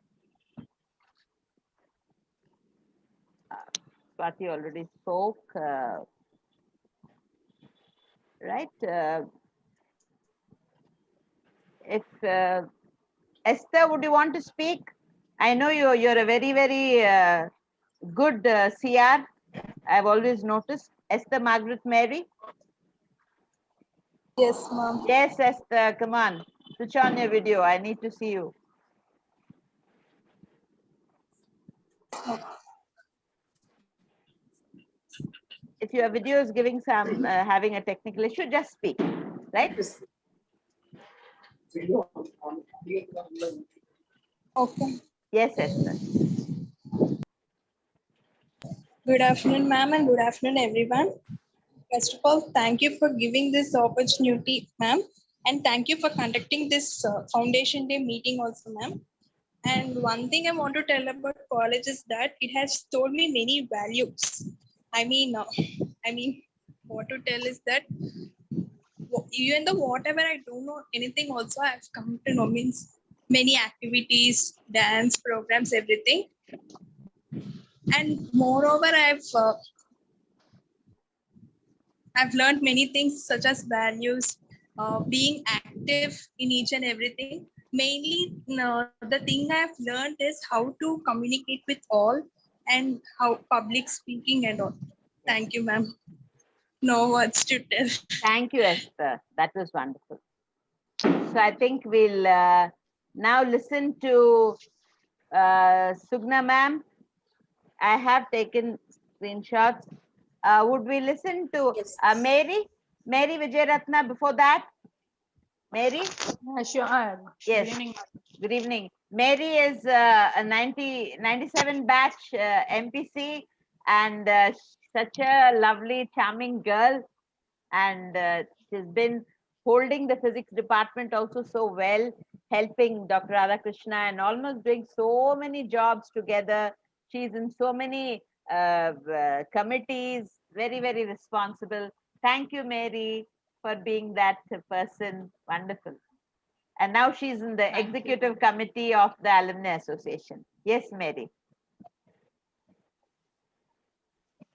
Swati already spoke. Right? If Esther, would you want to speak? I know you're a very, very good CR. I've always noticed. Esther Margaret Mary. Yes, ma'am. Yes, Esther, come on. Switch on your video. I need to see you. If your video is giving some having a technical issue, just speak. Right? Okay. Yes, Esther. Good afternoon, ma'am, and good afternoon, everyone. First of all, thank you for giving this opportunity, ma'am, and thank you for conducting this Foundation Day meeting also, ma'am. And one thing I want to tell about college is that it has told me many values. I mean, what to tell is that even though whatever I don't know anything, also I've come to know means many activities, dance programs, everything. And moreover, I've learned many things such as values, being active in each and everything. Mainly, the thing I've learned is how to communicate with all and how public speaking and all. Thank you, ma'am. No words to tell. Thank you, Esther. That was wonderful. So I think we'll now listen to Sugna ma'am. I have taken screenshots. Would we listen to Mary? Mary Vijayaratna before that? Mary? Sure. Yes. Good evening. Good evening. Mary is a 97 batch MPC and such a lovely, charming girl. And she's been holding the physics department also so well, helping Dr. Radhakrishna and almost doing so many jobs together. She's in so many committees, very, very responsible. Thank you, Mary, for being that person. Wonderful. And now she's in the executive committee of the Alumni Association. Yes, Mary.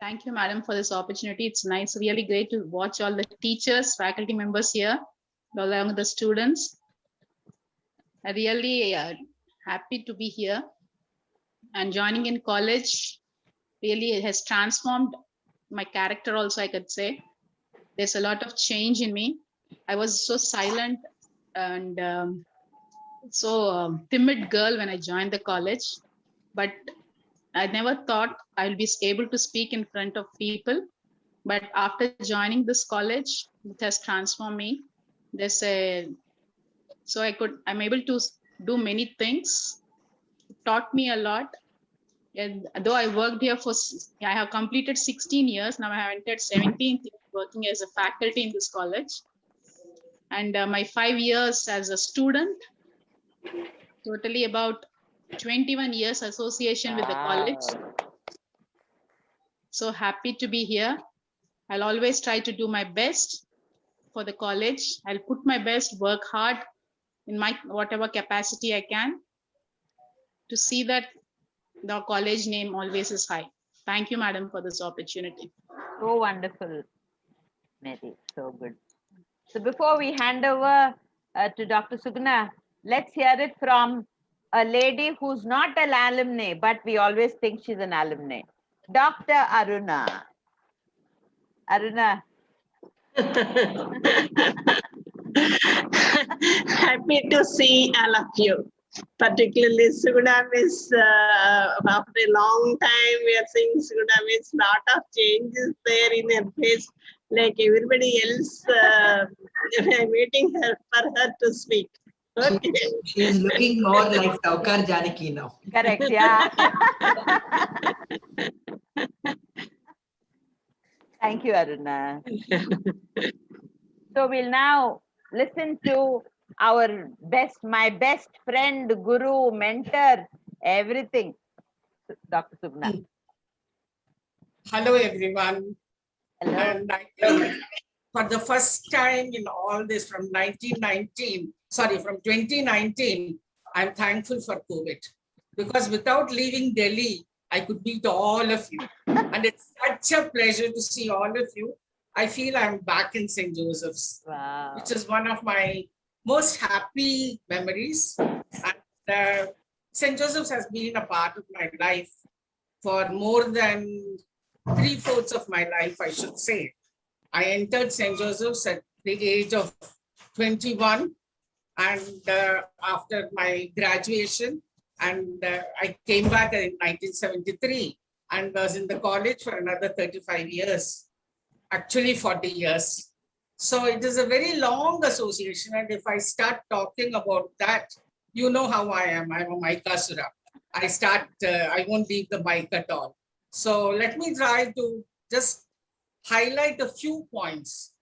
Thank you, madam, for this opportunity. It's nice, really great to watch all the teachers, faculty members here, along with the students. I really happy to be here. And joining in college really has transformed my character also, I could say. There's a lot of change in me. I was so silent and timid girl when I joined the college, but I never thought I'll be able to speak in front of people. But after joining this college, it has transformed me. I'm able to do many things. It taught me a lot. And though I worked here I have completed 16 years. Now I have entered 17th year working as a faculty in this college. And my 5 years as a student, totally about 21 years association with the college. So happy to be here. I'll always try to do my best for the college. I'll put my best, work hard in my whatever capacity I can to see that the college name always is high. Thank you, madam, for this opportunity. So wonderful, Mary. So good. So before we hand over to Dr. Sugna, let's hear it from a lady who's not an alumni, but we always think she's an alumni. Dr. Aruna. Aruna. Happy to see all of you. Particularly Sugna Miss, after a long time we are seeing Sugna Miss, lot of changes there in her face, like everybody else waiting for her to speak. She is looking more like Saukar Janaki now. Correct, yeah. Thank you, Aruna. So we'll now listen to our my best friend, guru, mentor, everything, Dr. Subna. Hello, everyone. Hello. And I think for the first time in all this from 2019, I'm thankful for COVID. Because without leaving Delhi, I could meet all of you. And it's such a pleasure to see all of you. I feel I'm back in St. Joseph's, which is one of my most happy memories. And St. Joseph's has been a part of my life for more than 3/4 of my life, I should say. I entered St. Joseph's at the age of 21 and after my graduation, and I came back in 1973 and was in the college for another 35 years, actually 40 years. So it is a very long association, and if I start talking about that, you know how I am. I'm a Maikasura. I won't leave the mic at all. So let me try to just highlight a few points.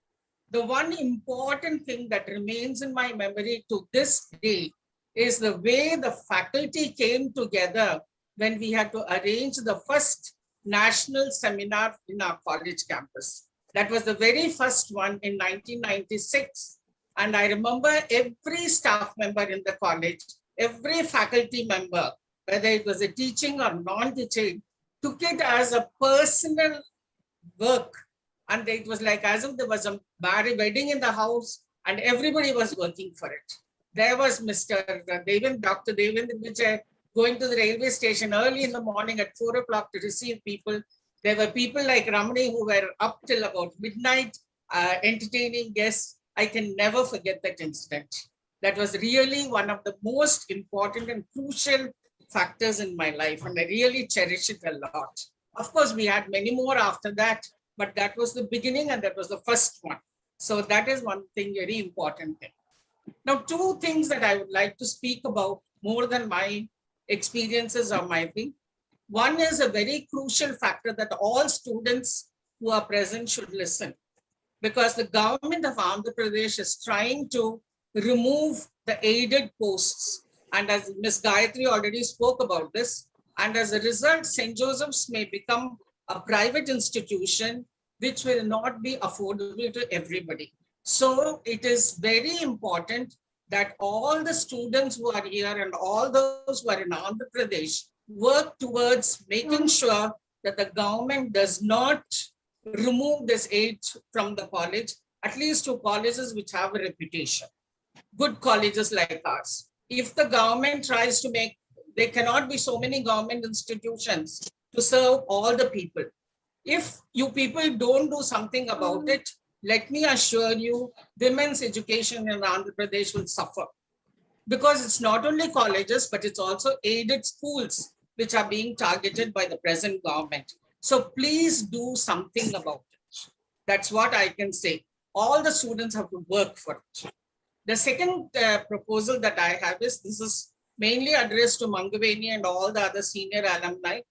The one important thing that remains in my memory to this day is the way the faculty came together when we had to arrange the first national seminar in our college campus. That was the very first one in 1996. And I remember every staff member in the college, every faculty member, whether it was a teaching or non-teaching, took it as a personal work. And it was like as if there was a wedding in the house and everybody was working for it. There was Dr. Devendra Vijay going to the railway station early in the morning at 4 o'clock to receive people. There were people like Ramani who were up till about midnight entertaining guests. I can never forget that incident. That was really one of the most important and crucial factors in my life, and I really cherish it a lot. Of course, we had many more after that, but that was the beginning and that was the first one. So that is one thing, very important thing. Now, two things that I would like to speak about more than my experiences or my thing. One is a very crucial factor that all students who are present should listen, because the government of Andhra Pradesh is trying to remove the aided posts. And as Ms. Gayatri already spoke about this, and as a result, St. Joseph's may become a private institution which will not be affordable to everybody. So it is very important that all the students who are here and all those who are in Andhra Pradesh work towards making sure that the government does not remove this aid from the college, at least to colleges which have a reputation, good colleges like ours. If the government tries to make, there cannot be so many government institutions to serve all the people. If you people don't do something about it, let me assure you, women's education in Andhra Pradesh will suffer. Because it's not only colleges, but it's also aided schools which are being targeted by the present government. So please do something about it. That's what I can say. All the students have to work for it. The second proposal that I have is, this is mainly addressed to Mangaveni and all the other senior alumni.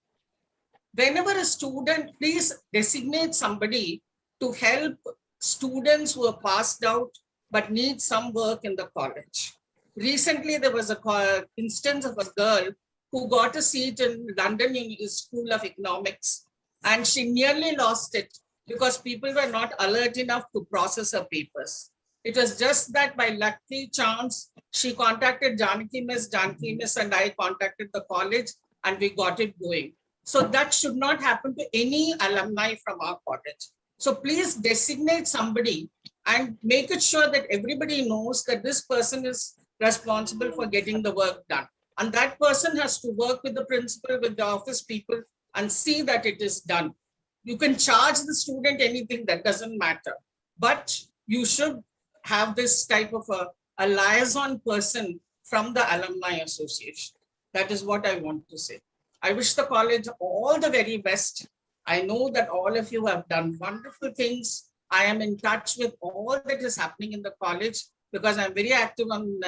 Whenever a student, please designate somebody to help students who are passed out but need some work in the college. Recently, there was an instance of a girl who got a seat in London School of Economics, and she nearly lost it because people were not alert enough to process her papers. It was just that by lucky chance, she contacted Janaki Miss, and I contacted the college and we got it going. So that should not happen to any alumni from our college. So please designate somebody and make it sure that everybody knows that this person is responsible for getting the work done. And that person has to work with the principal, with the office people, and see that it is done. You can charge the student anything, that doesn't matter. But you should have this type of a liaison person from the Alumni Association. That is what I want to say. I wish the college all the very best. I know that all of you have done wonderful things. I am in touch with all that is happening in the college because I'm very active on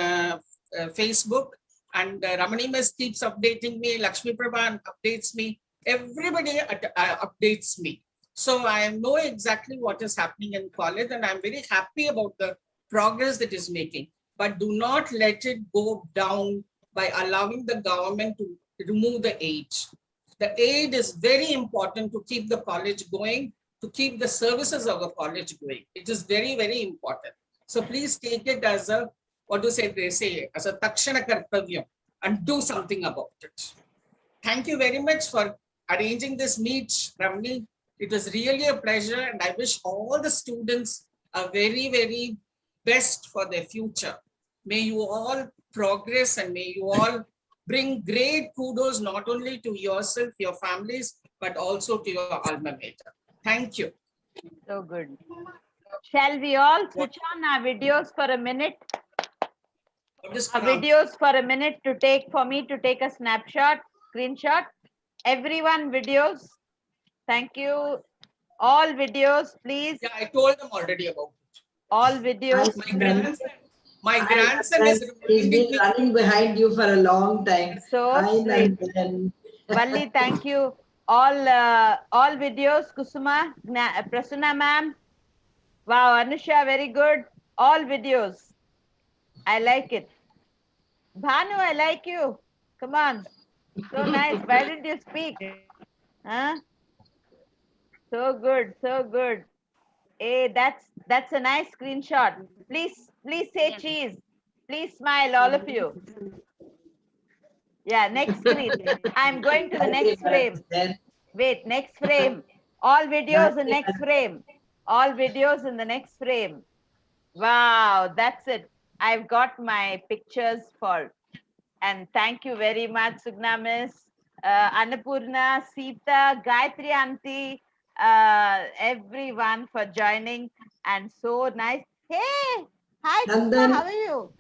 Facebook, and Ramani Miss keeps updating me, Lakshmi Prabha updates me, everybody updates me. So I know exactly what is happening in college, and I'm very happy about the progress that is making. But do not let it go down by allowing the government to remove the age. The aid is very important to keep the college going, to keep the services of the college going. It is very, very important. So please take it as a, what do they say, as a takshana kartavyam, and do something about it. Thank you very much for arranging this meet, Ramani. It was really a pleasure, and I wish all the students a very, very best for their future. May you all progress, and may you all bring great kudos not only to yourself, your families, but also to your alma mater. Thank you. So good. Shall we all switch on our videos for a minute? Our videos for a minute to take, for me to take a snapshot, screenshot. Everyone videos. Thank you. All videos, please. Yeah, I told them already about it. All videos. My grandson is He's been running behind you for a long time. So Hi, sweet. Nandan. Valli, thank you. All videos, Kusuma, Prasanna ma'am. Wow, Anusha, very good. All videos. I like it. Bhanu, I like you. Come on. So nice. Why didn't you speak? Huh? So good, so good. Hey, that's a nice screenshot. Please say cheese. Please smile, all of you. Yeah, next screen. I'm going to the next frame. Wait, next frame. All videos in next frame. All videos in the next frame. Wow, that's it. I've got my pictures for. And thank you very much, Sugna Miss, Annapurna, Sita, Gayatri Auntie, everyone for joining. And so nice. Hey, hi, Sugna, how are you?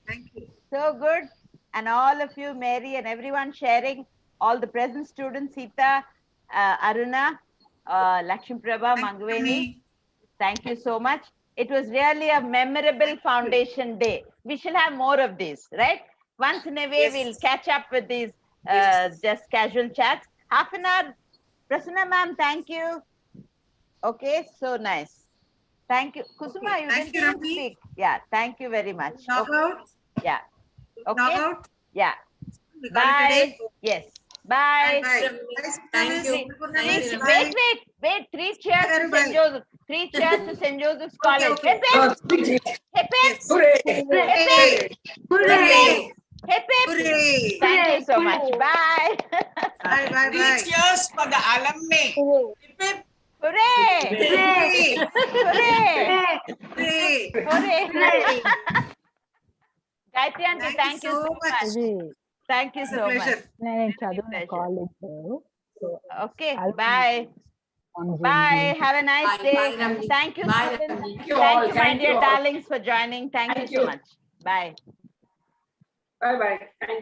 Thank you. So good. And all of you, Mary and everyone sharing, all the present students, Sita, Aruna, Lakshmi Prabha, Mangaveni. Thank you so much. It was really a memorable foundation day. We shall have more of these, right? Once in a way, we'll catch up with these just casual chats. Half an hour. Prasanna ma'am, thank you. Okay, so nice. Thank you. Kusuma, you didn't even speak. Yeah, thank you very much. Okay. Yeah. Okay. Yeah. Bye. Yes. Bye. Thank you. Wait. 3 cheers to St. Joseph. 3 cheers to St. Joseph's College. Hip hip. Hip hip. Hooray. Hip hip. Hip hip. Thank you so much. Bye. Bye. 3 cheers for the alumni. Hip hip. Hooray. Hooray. Gayatri aunty, thank you so much. Thank you so much. Okay, bye. Bye. Have a nice day. Thank you, students. Thank you, my dear darlings, for joining. Thank you so much. Bye. Bye-bye. Thank you.